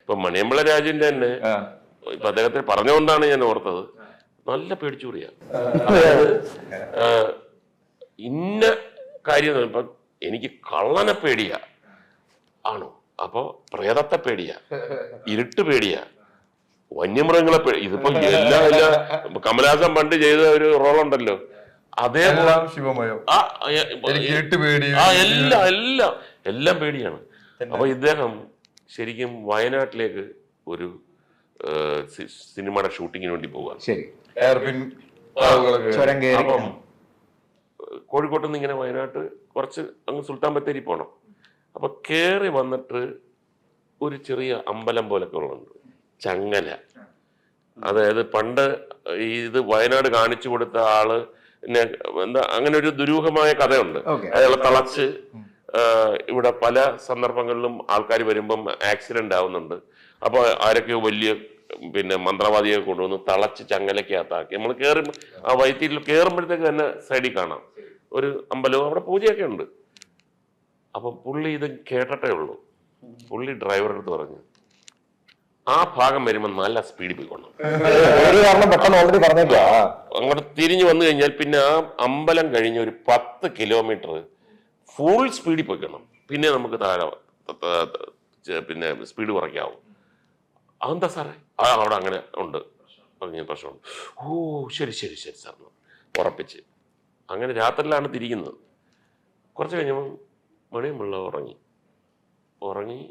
ഇപ്പൊ മണിയമ്പള രാജന്റെ തന്നെ ഇപ്പൊ അദ്ദേഹത്തെ പറഞ്ഞുകൊണ്ടാണ് ഞാൻ ഓർത്തത്, നല്ല പേടിച്ചുകൂടിയാ. ഇന്ന കാര്യം ഇപ്പൊ എനിക്ക് കള്ളനെ പേടിയാ ആണോ, അപ്പൊ പ്രേതത്തെ പേടിയാ, ഇരുട്ട് പേടിയാ, വന്യമൃഗങ്ങളെ പേടി. ഇതിപ്പോ എല്ലാ കമലഹാസൻ പണ്ട് ചെയ്ത ഒരു റോളുണ്ടല്ലോ, അതേപോലെ എല്ലാം പേടിയാണ്. അപ്പൊ ഇദ്ദേഹം ശരിക്കും വയനാട്ടിലേക്ക് ഒരു സിനിമയുടെ ഷൂട്ടിങ്ങിന് വേണ്ടി പോവുക. അപ്പം കോഴിക്കോട്ട് നിന്ന് ഇങ്ങനെ വയനാട്ട് കുറച്ച് അങ്ങ് സുൽത്താൻ ബത്തേരി പോകണം. അപ്പൊ കേറി വന്നിട്ട് ഒരു ചെറിയ അമ്പലം പോലൊക്കെ ഉള്ളുണ്ട്, ചങ്ങല. അതായത് പണ്ട് ഇത് വയനാട് കാണിച്ചു കൊടുത്ത ആള് എന്താ അങ്ങനെ ഒരു ദുരൂഹമായ കഥയുണ്ട്. അയാളെ തളച്ച് ഇവിടെ പല സന്ദർഭങ്ങളിലും ആൾക്കാർ വരുമ്പം ആക്സിഡന്റ് ആവുന്നുണ്ട്. അപ്പൊ ആരൊക്കെയോ വലിയ മന്ത്രവാദിയെ കൊണ്ടുവന്ന് തളച്ച് ചങ്ങലക്കകത്താക്കി നമ്മൾ കയറി ആ വൈത്തിയിൽ കയറുമ്പോഴത്തേക്ക് തന്നെ സൈഡിൽ കാണാം ഒരു അമ്പലവും അവിടെ പൂജയൊക്കെ ഉണ്ട്. അപ്പൊ പുള്ളി ഇത് കേട്ടിട്ടേ ഉള്ളൂ. പുള്ളി ഡ്രൈവറുടെ അടുത്ത് പറഞ്ഞു, ആ ഭാഗം വരുമ്പോൾ നല്ല സ്പീഡിൽ പോയിക്കൊള്ളണം, അങ്ങോട്ട് തിരിഞ്ഞു വന്നു കഴിഞ്ഞാൽ പിന്നെ ആ അമ്പലം കഴിഞ്ഞ് ഒരു 10 കിലോമീറ്റർ ഫുൾ സ്പീഡിൽ പോയിക്കണം, പിന്നെ നമുക്ക് താഴെ സ്പീഡ് കുറയ്ക്കാവും. അതെന്താ സാറേ? അവിടെ അങ്ങനെ ഉണ്ട് പറഞ്ഞ പ്രശ്നമുണ്ട്. ഓ ശരി ശരി ശരി സാർ ഉറപ്പിച്ച് അങ്ങനെ രാത്രിയിലാണ് തിരിക്കുന്നത്. കുറച്ച് കഴിഞ്ഞപ്പോൾ മണിയമ്പള ഉറങ്ങി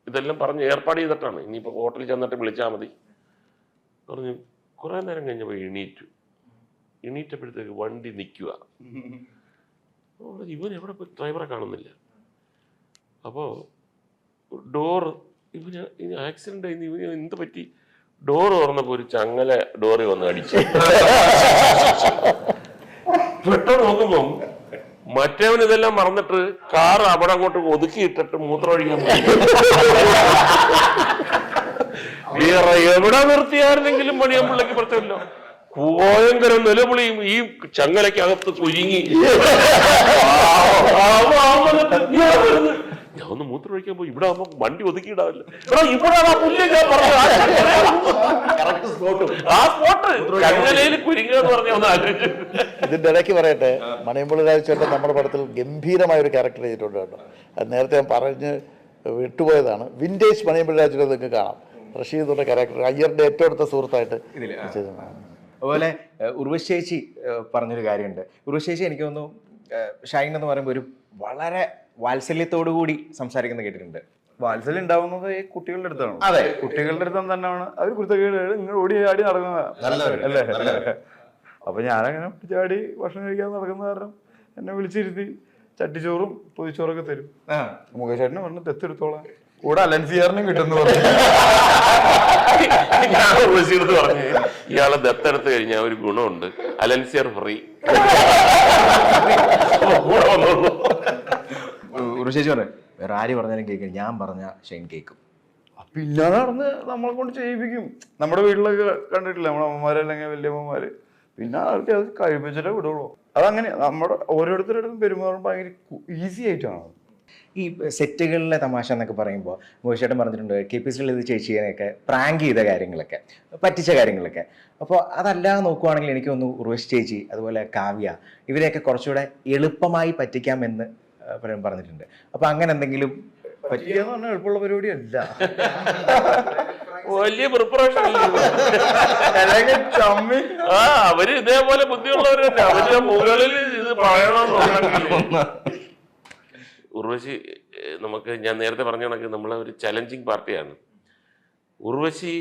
ഇതെല്ലാം പറഞ്ഞ് ഏർപ്പാട് ചെയ്തിട്ടാണ്. ഇനിയിപ്പോൾ ഹോട്ടലിൽ ചെന്നിട്ട് വിളിച്ചാൽ മതി പറഞ്ഞു. കുറേ നേരം കഴിഞ്ഞപ്പോൾ എണീറ്റപ്പോഴത്തേക്ക് വണ്ടി നിൽക്കുക. ഇവൻ എവിടെ പോയി ഡ്രൈവറെ കാണുന്നില്ല. അപ്പോൾ ഡോറ് ഇവന് ആക്സിഡന്റ് ആയി, ഇവന് എന്ത് പറ്റി? ഡോറ് തുറന്നപ്പോൾ ഒരു ചങ്ങല ഡോറി വന്ന് അടിച്ചു. പെട്ടെന്ന് നോക്കുമ്പം മറ്റവൻ ഇതെല്ലാം മറന്നിട്ട് കാർ അവിടെ അങ്ങോട്ട് ഒതുക്കിയിട്ടിട്ട് മൂത്രമൊഴിക്കാൻ പോയി. വേറെ എവിടെ നിർത്തിയായിരുന്നെങ്കിലും മണിയമ്പിള്ളക്ക് പ്രശ്നമില്ല. ഭയങ്കര നിലവിളിയും ഈ ചങ്ങലക്കകത്ത് കുരുങ്ങി. ഞാൻ ഒന്ന് മൂത്രമൊഴിക്കാൻ പോയി, ഇവിടെ ആവുമ്പോ വണ്ടി ഒതുക്കിയിടാവില്ല. ഇതിന്റെ ഇടയ്ക്ക് പറയട്ടെ, മണിയമ്പള രാജേന്ദ്രൻ നമ്മുടെ പടത്തിൽ ഗംഭീരമായ ഒരു ക്യാരക്ടർ ചെയ്തിട്ടുണ്ട് കേട്ടോ. അത് നേരത്തെ ഞാൻ പറഞ്ഞ് വിട്ടുപോയതാണ്. വിന്റേജ് മണിയമ്പള രാജേന്ദ്രൻ നിങ്ങൾക്ക് കാണാം. റഷീദുടെ ക്യാരക്ടർ അയ്യറിന്റെ ഏറ്റവും അടുത്ത സുഹൃത്തായിട്ട് ചെയ്തതാണ്. അതുപോലെ ഉർവശി ചേച്ചി പറഞ്ഞൊരു കാര്യമുണ്ട്. ഉർവശി ചേച്ചി എനിക്ക് തോന്നുന്നു ഷൈൻ എന്ന് പറയുമ്പോൾ ഒരു വളരെ വാത്സല്യത്തോടു കൂടി സംസാരിക്കുന്നത് കേട്ടിട്ടുണ്ട്. വാത്സല്യം ഉണ്ടാവുന്നത് ഈ കുട്ടികളുടെ അടുത്താണ്. അതെ, കുട്ടികളുടെ അടുത്ത് തന്നെയാണ് അവർ കുരുത്തക്കേട് ഇങ്ങനെ ഓടി ചാടി നടക്കുന്നതല്ലേ. അപ്പൊ ഞാനങ്ങനെ ചാടി ഭക്ഷണം കഴിക്കാൻ നടക്കുന്ന കാരണം എന്നെ വിളിച്ചിരുത്തി ചട്ടിച്ചോറും പൊതിച്ചോറൊക്കെ തരും. മുകേഷ് ചേട്ടനെ പറഞ്ഞു ദത്തെടുത്തോളാം, കൂടെ അലൻസിയാറിനും കിട്ടുന്നു പറഞ്ഞു. ഇയാളെ ദത്തെടുത്ത് കഴിഞ്ഞാൽ ഒരു ഗുണമുണ്ട്, അലൻസിയർ ഫ്രീ. ഉർവശി പറയും വേറെ ആര് പറഞ്ഞാലും കേൾക്കും, ഞാൻ പറഞ്ഞ ഷൈൻ കേൾക്കും. പിന്നെ നടന്ന് നമ്മളെ കൊണ്ട് ചെയ്യിപ്പിക്കും. നമ്മുടെ വീട്ടിലൊക്കെ കണ്ടിട്ടില്ല നമ്മുടെ അമ്മമാര് അല്ലെങ്കിൽ വല്യമ്മമാര്, പിന്നെ അവർക്ക് അത് കഴിപ്പിച്ചിട്ടേ വിടുള്ളൂ. അതങ്ങനെ നമ്മുടെ ഓരോരുത്തരുടെ അടുത്തും പെരുമാറുമ്പോൾ ഭയങ്കര ഈസി ആയിട്ടാണ്. ഈ സെറ്റുകളിലെ തമാശ എന്നൊക്കെ പറയുമ്പോൾ മോശേട്ടൻ പറഞ്ഞിട്ടുണ്ട് KPSC ഇത് ചേച്ചിയൊക്കെ പ്രാങ്ക് ചെയ്ത കാര്യങ്ങളൊക്കെ, പറ്റിച്ച കാര്യങ്ങളൊക്കെ. അപ്പോൾ അതല്ലാതെ നോക്കുവാണെങ്കിൽ എനിക്ക് തോന്നുന്നു ഉർവശി ചേച്ചി അതുപോലെ കാവ്യ ഇവരെയൊക്കെ കുറച്ചുകൂടെ എളുപ്പമായി പറ്റിക്കാമെന്ന് പറഞ്ഞിട്ടുണ്ട്. അപ്പൊ അങ്ങനെ എന്തെങ്കിലും പറ്റിക്കാന്ന് പറഞ്ഞാൽ എളുപ്പമുള്ള പരിപാടിയല്ല, വലിയ പ്രിപ്പറേഷൻ. അവര് ഇതേപോലെ ബുദ്ധിയുള്ളവർ തന്നെ, അവരുടെ മുകളിൽ ഇത് പറയണമെന്നുണ്ടെങ്കിൽ. ഉർവശി ഞാൻ നേരത്തെ പറഞ്ഞ കണക്ക് നമ്മളെ ഒരു ചലഞ്ചിങ് പാർട്ടിയാണ്. ഉർവശി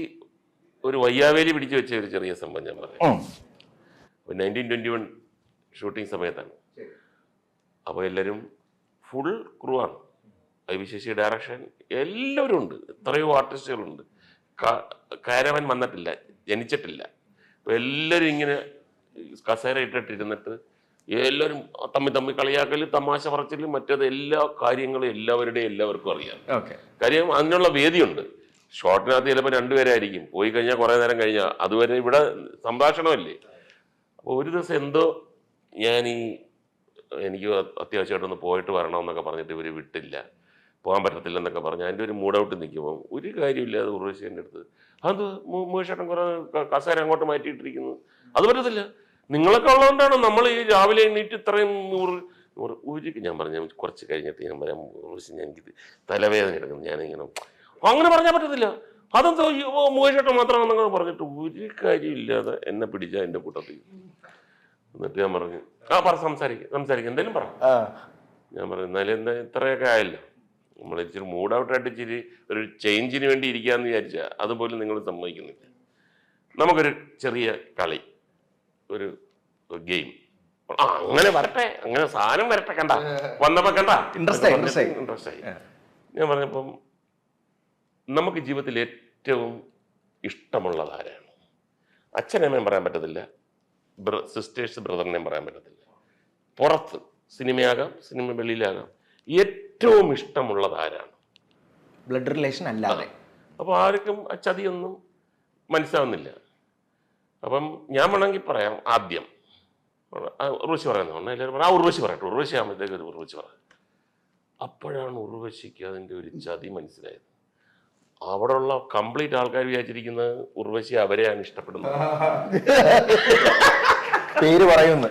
ഒരു വയ്യാവേലി പിടിച്ചു വെച്ച ഒരു ചെറിയ സംഭവം ഞാൻ പറയാം. 1921 ഷൂട്ടിംഗ് സമയത്താണ്. അപ്പോൾ എല്ലാവരും ഫുൾ ക്രൂ ആണ്. വിശേഷി ഡയറക്ഷൻ എല്ലാവരും ഉണ്ട്, എത്രയോ ആർട്ടിസ്റ്റുകളുണ്ട്. കാരവൻ വന്നിട്ടില്ല, ജനിച്ചിട്ടില്ല. അപ്പോൾ എല്ലാവരും ഇങ്ങനെ കസേര ഇട്ടിട്ടിരുന്നിട്ട് എല്ലാവരും തമ്മിൽ കളിയാക്കലും തമാശ പറച്ചിലും മറ്റേത് എല്ലാ കാര്യങ്ങളും എല്ലാവർക്കും അറിയാം. കാര്യം അതിനുള്ള വേദിയുണ്ട്. ഷോട്ടിനകത്ത് ചിലപ്പോൾ 2 പേരായിരിക്കും, പോയി കഴിഞ്ഞാൽ കുറേ നേരം കഴിഞ്ഞാൽ അതുവരെ ഇവിടെ സംഭാഷണമല്ലേ. അപ്പോൾ ഒരു ദിവസം എന്തോ എനിക്ക് അത്യാവശ്യമായിട്ടൊന്ന് പോയിട്ട് വരണമെന്നൊക്കെ പറഞ്ഞിട്ട് ഇവർ വിട്ടില്ല. പോകാൻ പറ്റത്തില്ലെന്നൊക്കെ പറഞ്ഞ് അതിൻ്റെ ഒരു മൂഡ് ഔട്ട് നിൽക്കുമ്പോൾ ഒരു കാര്യമില്ലാതെ ഉർവശി എൻ്റെ അടുത്ത് അത് മുകേഷേട്ടൻ കുറേ കസേര അങ്ങോട്ട് മാറ്റിയിട്ടിരിക്കുന്നു. അത് പറ്റത്തില്ല, നിങ്ങളൊക്കെ ഉള്ളതുകൊണ്ടാണ് നമ്മൾ ഈ രാവിലെ എണീറ്റ് ഇത്രയും ഒരു ഞാൻ പറഞ്ഞു കുറച്ച് കഴിഞ്ഞിട്ട് ഞാൻ പറയാം ഉർവശി എനിക്ക് തലവേദന എടുക്കുന്നു, ഞാനിങ്ങനെ അങ്ങനെ പറഞ്ഞാൽ പറ്റത്തില്ല. അതെന്തോ മുകേഷേട്ടൻ മാത്രമാണെന്നൊക്കെ പറഞ്ഞിട്ട് ഒരു കാര്യമില്ലാതെ എന്നെ പിടിച്ച എൻ്റെ കൂട്ടത്തിൽ. എന്നിട്ട് ഞാൻ പറഞ്ഞു സംസാരിക്കും എന്തെങ്കിലും പറ. ഞാൻ പറഞ്ഞു എന്നാലും എന്താ ഇത്രയൊക്കെ ആയല്ലോ, നമ്മൾ ഇച്ചിരി മൂഡ് ഔട്ടായിട്ട് ഇച്ചിരി ഒരു ചേഞ്ചിന് വേണ്ടി ഇരിക്കാന്ന് വിചാരിച്ചാൽ അതുപോലും നിങ്ങൾ സമ്മതിക്കുന്നില്ല. നമുക്കൊരു ചെറിയ കളി, ഒരു ഗെയിം, അങ്ങനെ വരട്ടെ, അങ്ങനെ സാധനം വരട്ടെ, കണ്ട വന്നപ്പോ കണ്ട ഇൻട്രസ്റ്റ് ആയി. ഞാൻ പറഞ്ഞപ്പം നമുക്ക് ജീവിതത്തിൽ ഏറ്റവും ഇഷ്ടമുള്ളത് ആരാണ്? അച്ഛനമ്മയും പറയാൻ പറ്റത്തില്ല, സിസ്റ്റേഴ്സ് ബ്രദറിനെയും പറയാൻ പറ്റത്തില്ല. പുറത്ത് സിനിമയാകാം, സിനിമ വെളിയിലാകാം, ഏറ്റവും ഇഷ്ടമുള്ളത് ആരാണ്? ബ്ലഡ് റിലേഷൻ അല്ലാതെ. അപ്പോൾ ആർക്കും ആ ചതിയൊന്നും മനസ്സിലാവുന്നില്ല. അപ്പം ഞാൻ വേണമെങ്കിൽ പറയാം, ആദ്യം ഉർവശി പറയുന്നതാണ് എല്ലാവരും പറയാം, ഉർവശി പറയട്ടെ, ഉർവശി ആകുമ്പോഴത്തേക്ക് ഒരു ഉർവശി പറയാം. അപ്പോഴാണ് ഉർവശിക്ക് അതിൻ്റെ ഒരു ചതി മനസ്സിലായത്. അവിടെ ഉള്ള കംപ്ലീറ്റ് ആൾക്കാർ വിചാരിച്ചിരിക്കുന്നത് ഉർവശി അവരെയാണ് ഇഷ്ടപ്പെടുന്നത്. പേര് പറയുന്നു,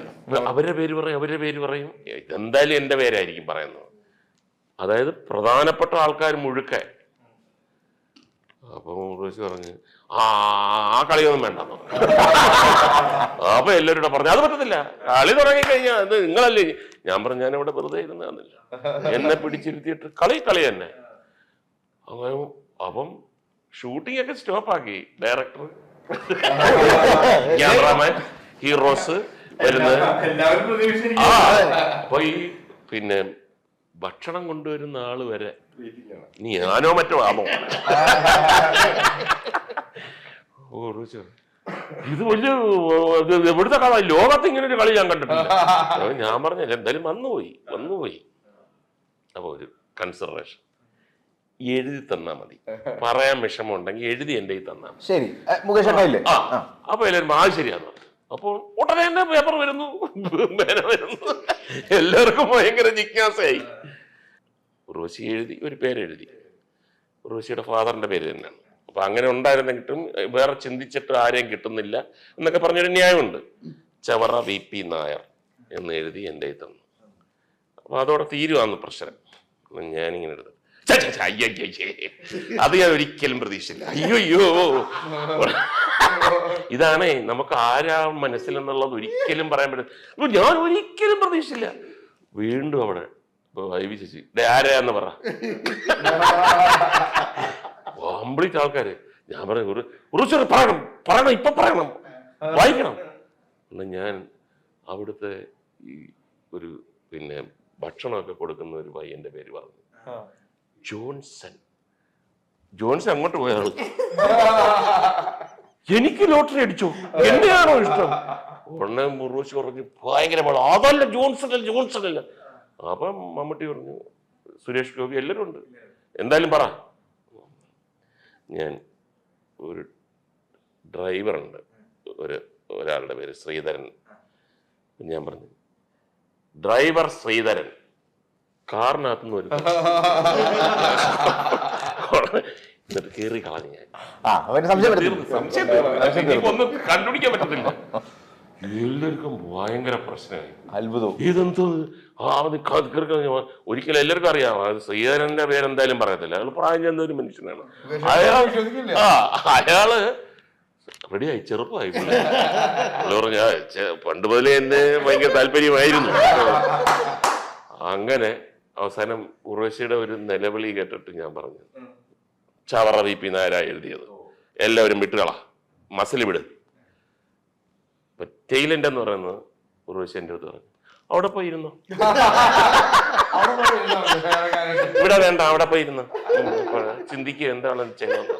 അവരുടെ പേര് പറയും, എന്തായാലും എൻ്റെ പേരായിരിക്കും പറയുന്നത്. അതായത് പ്രധാനപ്പെട്ട ആൾക്കാർ മുഴുക്കെ. അപ്പം ഉർവശി പറഞ്ഞ് ആ കളിയൊന്നും വേണ്ടെന്നോ. അപ്പൊ എല്ലാവരും പറഞ്ഞു അത് പറ്റത്തില്ല, കളി തുടങ്ങിക്കഴിഞ്ഞാൽ അത് നിങ്ങളല്ലേ. ഞാൻ പറഞ്ഞു ഞാനിവിടെ വെറുതെ ഇരുന്നില്ല, എന്നെ പിടിച്ചിരുത്തിയിട്ട് കളി തന്നെ. അങ്ങനെ അപ്പം ഷൂട്ടിംഗ് ഒക്കെ സ്റ്റോപ്പാക്കി. ഡയറക്ടർ, ക്യാമറാമാൻ, ഹീറോസ് വരുന്നത്. അപ്പൊ ഈ പിന്നെ ഭക്ഷണം കൊണ്ടുവരുന്ന ആള് വരെ നീ ഞാനോ മറ്റോ ആണോ. ഇത് വലിയ എവിടുത്തെ കള, ലോകത്ത് ഇങ്ങനെ ഒരു കളി ഞാൻ കണ്ടിട്ടില്ല. ഞാൻ പറഞ്ഞ എന്തായാലും വന്നുപോയി. അപ്പൊ ഒരു കൺസിഡറേഷൻ എഴുതി തന്നാ മതി, പറയാൻ വിഷമം ഉണ്ടെങ്കിൽ എഴുതി എൻ്റെ കയ്യിൽ തന്നാ മതി. ശരി മുകേഷ്. അപ്പൊ എല്ലാവരും ആ ശരിയാന്ന് പറഞ്ഞു. അപ്പോൾ ഉടനെ തന്നെ പേപ്പർ വരുന്നു, പേന വരുന്നു, എല്ലാവർക്കും ഭയങ്കര ജിജ്ഞാസയായി. ഉർവശി എഴുതി, ഒരു പേരെഴുതി, ഉർവശിയുടെ ഫാദറിന്റെ പേര് തന്നെയാണ്. അപ്പൊ അങ്ങനെ ഉണ്ടായിരുന്നെങ്കിലും വേറെ ചിന്തിച്ചിട്ട് ആരെയും കിട്ടുന്നില്ല എന്നൊക്കെ പറഞ്ഞൊരു ന്യായമുണ്ട്. ചവറ VP നായർ എന്ന് എഴുതി എൻ്റെ കയ്യിൽ തന്നു. അപ്പൊ അതോടെ തീരുവാന്ന് പ്രശ്നം. ഞാനിങ്ങനെ എടുത്തു, അത് ഞാൻ ഒരിക്കലും പ്രതീക്ഷിച്ചില്ല. അയ്യോ ഇതാണേ നമുക്ക് ആരാ മനസ്സിലെന്നുള്ളത് ഒരിക്കലും പറയാൻ പറ്റില്ല. ഞാൻ ഒരിക്കലും പ്രതീക്ഷിച്ചില്ല. വീണ്ടും അവിടെ ഐവി ചേച്ചി ആരാന്ന് കംപ്ലീറ്റ് ആൾക്കാര്. ഞാൻ പറഞ്ഞു പറയണം ഇപ്പൊ പറയണം, വായിക്കണം. ഞാൻ അവിടുത്തെ ഈ ഒരു പിന്നെ ഭക്ഷണമൊക്കെ കൊടുക്കുന്ന ഒരു പയ്യന്റെ പേര് പറഞ്ഞു, ജോൺസൺ അങ്ങോട്ട് പോയാള്. എനിക്ക് ലോട്ടറി അടിച്ചു, എന്നെയാണോ ഇഷ്ടം? ഉടനെ ഉർവശി പറഞ്ഞു ഭയങ്കര അതല്ല ജോൺസൺ അല്ല. അപ്പം മമ്മൂട്ടി പറഞ്ഞു, സുരേഷ് ഗോപി, എല്ലാവരും ഉണ്ട്, എന്തായാലും പറ. ഞാൻ ഒരു ഡ്രൈവറുണ്ട്, ഒരാളുടെ പേര് ശ്രീധരൻ. ഞാൻ പറഞ്ഞു ഡ്രൈവർ ശ്രീധരൻ കാറിനകത്തുനിന്ന് വരും. എന്നിട്ട് കയറി കളഞ്ഞു ഞാൻ. ഒന്നും കണ്ടുപിടിക്കാൻ പറ്റത്തില്ല. എല്ലാവർക്കും ഭയങ്കര പ്രശ്നമായി, അത്ഭുതം. ഇതെന്തോ ഒരിക്കലും എല്ലാവർക്കും അറിയാം ശ്രീധരന്റെ പേരെന്തായാലും പറയത്തില്ല, അയാൾ പ്രായം ചെന്ന ഒരു മനുഷ്യനാണ്. അയാള് റെഡിയായി, ചെറുപ്പമായി. പറഞ്ഞ പണ്ട് മുതലേ എന്നെ ഭയങ്കര താല്പര്യമായിരുന്നു. അങ്ങനെ അവസാനം ഉർവശിയുടെ ഒരു നിലവിളി കേട്ടിട്ട് ഞാൻ പറഞ്ഞു, ചവറ VP നായരാ എഴുതിയത്, എല്ലാവരും വിട്ടുകള, മസിൽ വിട്. ടെയിലന്റ് എന്ന് പറയുന്നത് ഉർവശി എൻ്റെ അടുത്ത് പറഞ്ഞു, അവിടെ പോയിരുന്നു, ഇവിടെ വേണ്ട, അവിടെ പോയിരുന്നു ചിന്തിക്കുക എന്താണ് ചെയ്യുന്നത്.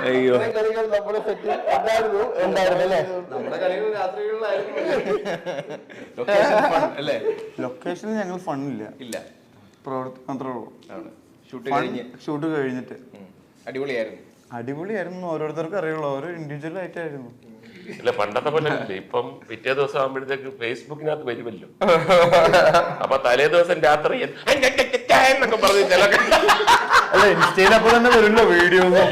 അയ്യോ, ലൊക്കേഷനിൽ ഞങ്ങൾ ഫണ്ണില്ല, പ്രവൃത്തി മാത്രമേ ഉള്ളൂ. ഷൂട്ട് കഴിഞ്ഞിട്ട് അടിപൊളിയായിരുന്നു. ഓരോരുത്തർക്കും അറിയുള്ളൂ, ഓരോ ഇൻഡിവിജ്വൽ ആയിട്ടായിരുന്നു. ഇല്ല പണ്ടത്തെ പോലെ ഇല്ല. ഇപ്പം പിറ്റേ ദിവസം ആകുമ്പോഴത്തേക്ക് ഫേസ്ബുക്കിനകത്ത് വരുമല്ലോ. അപ്പൊ തലേ ദിവസം രാത്രി എന്നൊക്കെ പറഞ്ഞ് ചില അല്ല ഇൻസ്റ്റയിൽ അപ്പൊ തന്നെ വരുമല്ലോ വീഡിയോസും